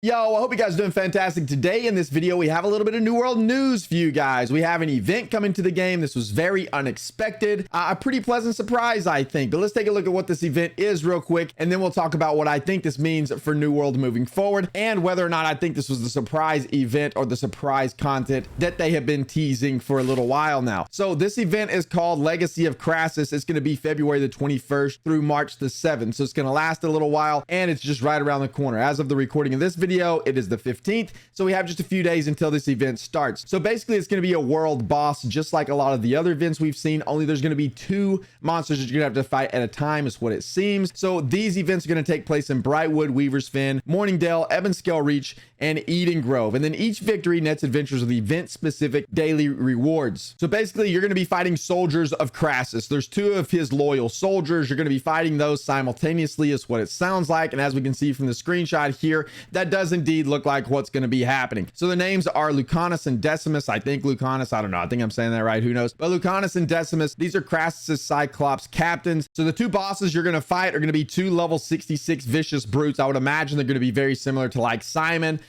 Yo, I hope you guys are doing fantastic. Today in this video, we have a little bit of New World news for you guys. We have an event coming to the game. This was very unexpected. A pretty pleasant surprise, I think. But let's take a look at what this event is real quick, and then we'll talk about what I think this means for New World moving forward, and whether or not I think this was the surprise event or the surprise content that they have been teasing for a little while now. So this event is called Legacy of Crassus. It's going to be February the 21st through March the 7th. So it's going to last a little while, and it's just right around the corner. As of the recording of this video, it is the 15th, so we have just a few days until this event starts. So basically it's going to be a world boss, just like a lot of the other events we've seen, only there's going to be 2 monsters that you're going to have to fight at a time, is what it seems. So these events are going to take place in Brightwood, Weaver's Fen, Morningdale, Ebonscale Reach, and Eden Grove, and then each victory nets adventures with event-specific daily rewards. So basically you're going to be fighting soldiers of Crassus. There's 2 of his loyal soldiers. You're going to be fighting those simultaneously, is what it sounds like, and as we can see from the screenshot here, that does indeed look like what's going to be happening. So the names are Lucanus and Decimus. I think Lucanus, I don't know, I think I'm saying that right, who knows, but Lucanus and Decimus, these are Crassus's Cyclops captains. So the 2 bosses you're going to fight are going to be 2 level 66 vicious brutes. I would imagine they're going to be very similar to like Simon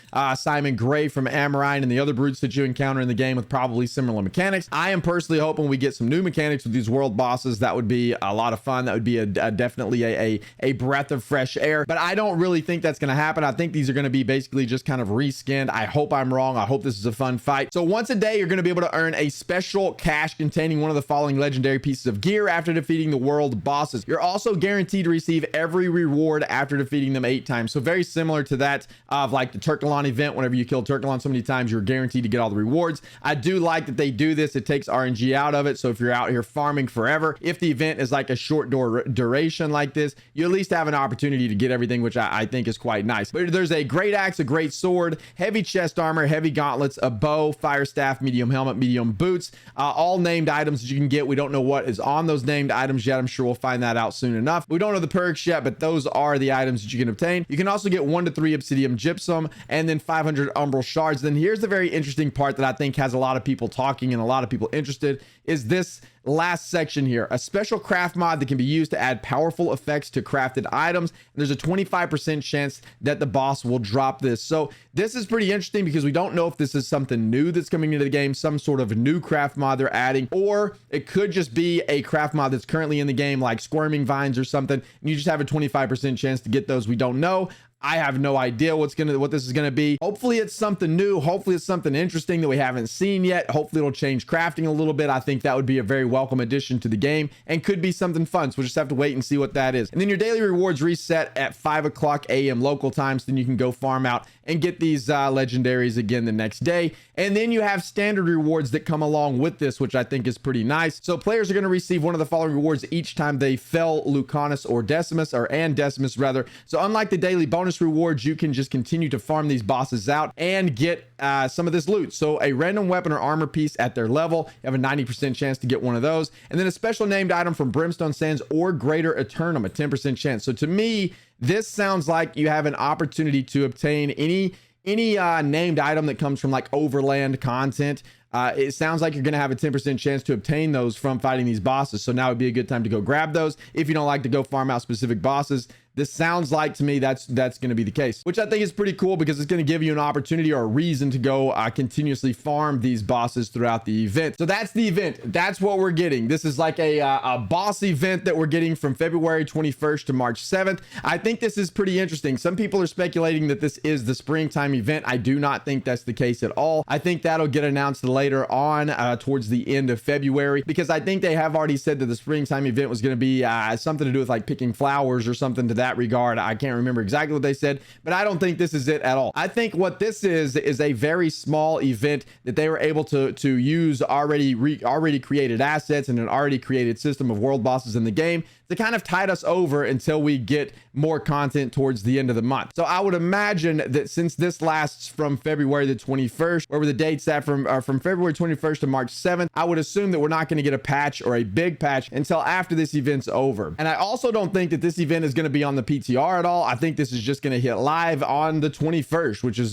Gray from Amorine and the other brutes that you encounter in the game, with probably similar mechanics. I am personally hoping we get some new mechanics with these world bosses. That would be a lot of fun. That would be definitely a breath of fresh air, but I don't really think that's going to happen. I think these are going to be basically just kind of reskinned. I hope I'm wrong. I hope this is a fun fight. So once a day, you're going to be able to earn a special cache containing one of the following legendary pieces of gear after defeating the world bosses. You're also guaranteed to receive every reward after defeating them 8 times. So very similar to that of like the Turkalon event. Whenever you kill Turkalon so many times, you're guaranteed to get all the rewards. I do like that they do this. It takes RNG out of it. So if you're out here farming forever, if the event is like a short duration like this, you at least have an opportunity to get everything, which I think is quite nice. But there's a great axe, a great sword, heavy chest armor, heavy gauntlets, a bow, fire staff, medium helmet, medium boots, all named items that you can get. We don't know what is on those named items yet. I'm sure we'll find that out soon enough. We don't know the perks yet, but those are the items that you can obtain. You can also get 1 to 3 obsidian gypsum and then 500 umbral shards. Then here's the very interesting part that I think has a lot of people talking and a lot of people interested, is this last section here, a special craft mod that can be used to add powerful effects to crafted items. And there's a 25% chance that the boss will drop this. So this is pretty interesting because we don't know if this is something new that's coming into the game, some sort of new craft mod they're adding, or it could just be a craft mod that's currently in the game, like squirming vines or something, and you just have a 25% chance to get those. We don't know. I have no idea what this is gonna be. Hopefully it's something new. Hopefully it's something interesting that we haven't seen yet. Hopefully it'll change crafting a little bit. I think that would be a very welcome addition to the game and could be something fun. So we'll just have to wait and see what that is. And then your daily rewards reset at 5 a.m. local times. Then you can go farm out and get these legendaries again the next day. And then you have standard rewards that come along with this, which I think is pretty nice. So players are going to receive one of the following rewards each time they fell Lucanus or Decimus, and Decimus rather. So unlike the daily bonus rewards, you can just continue to farm these bosses out and get some of this loot. So a random weapon or armor piece at their level, you have a 90% chance to get one of those. And then a special named item from Brimstone Sands or Greater Eternum, a 10% chance. So to me, this sounds like you have an opportunity to obtain any named item that comes from like overland content. It sounds like you're going to have a 10% chance to obtain those from fighting these bosses. So now would be a good time to go grab those. If you don't like to go farm out specific bosses, this sounds like to me that's going to be the case, which I think is pretty cool because it's going to give you an opportunity or a reason to go continuously farm these bosses throughout the event. So that's the event. That's what we're getting. This is like a boss event that we're getting from February 21st to March 7th. I think this is pretty interesting. Some people are speculating that this is the springtime event. I do not think that's the case at all. I think that'll get announced later on towards the end of February, because I think they have already said that the springtime event was going to be something to do with like picking flowers or something to that regard. I can't remember exactly what they said, but I don't think this is it at all. I think what this is a very small event that they were able to use already created assets and an already created system of world bosses in the game to kind of tide us over until we get more content towards the end of the month. So I would imagine that since this lasts from February the 21st, where were the dates at from February 21st to March 7th, I would assume that we're not going to get a patch or a big patch until after this event's over. And I also don't think that this event is going to be on the PTR at all. I think this is just going to hit live on the 21st, which is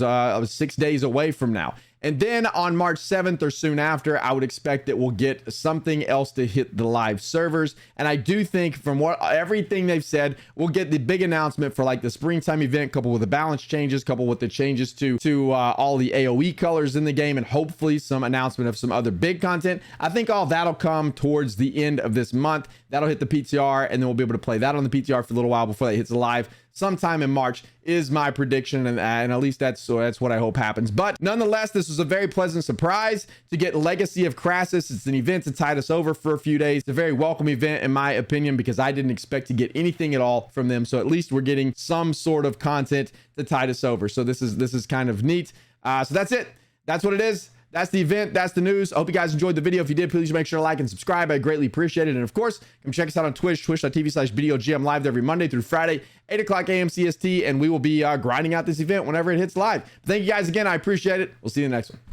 6 days away from now. And then on March 7th or soon after, I would expect that we'll get something else to hit the live servers. And I do think from everything they've said, we'll get the big announcement for like the springtime event, coupled with the balance changes, coupled with the changes to all the AoE colors in the game, and hopefully some announcement of some other big content. I think all that'll come towards the end of this month. That'll hit the PTR, and then we'll be able to play that on the PTR for a little while before that hits live. Sometime in March is my prediction, and at least that's what I hope happens. But nonetheless, this was a very pleasant surprise to get Legacy of Crassus. It's an event to tide us over for a few days. It's a very welcome event, in my opinion, because I didn't expect to get anything at all from them. So at least we're getting some sort of content to tide us over. So this is kind of neat. So that's it. That's what it is. That's the event. That's the news. I hope you guys enjoyed the video. If you did, please make sure to like and subscribe. I greatly appreciate it. And of course, come check us out on Twitch, twitch.tv/BDLG. I'm live there every Monday through Friday, 8 o'clock a.m. CST, and we will be grinding out this event whenever it hits live. But thank you guys again. I appreciate it. We'll see you in the next one.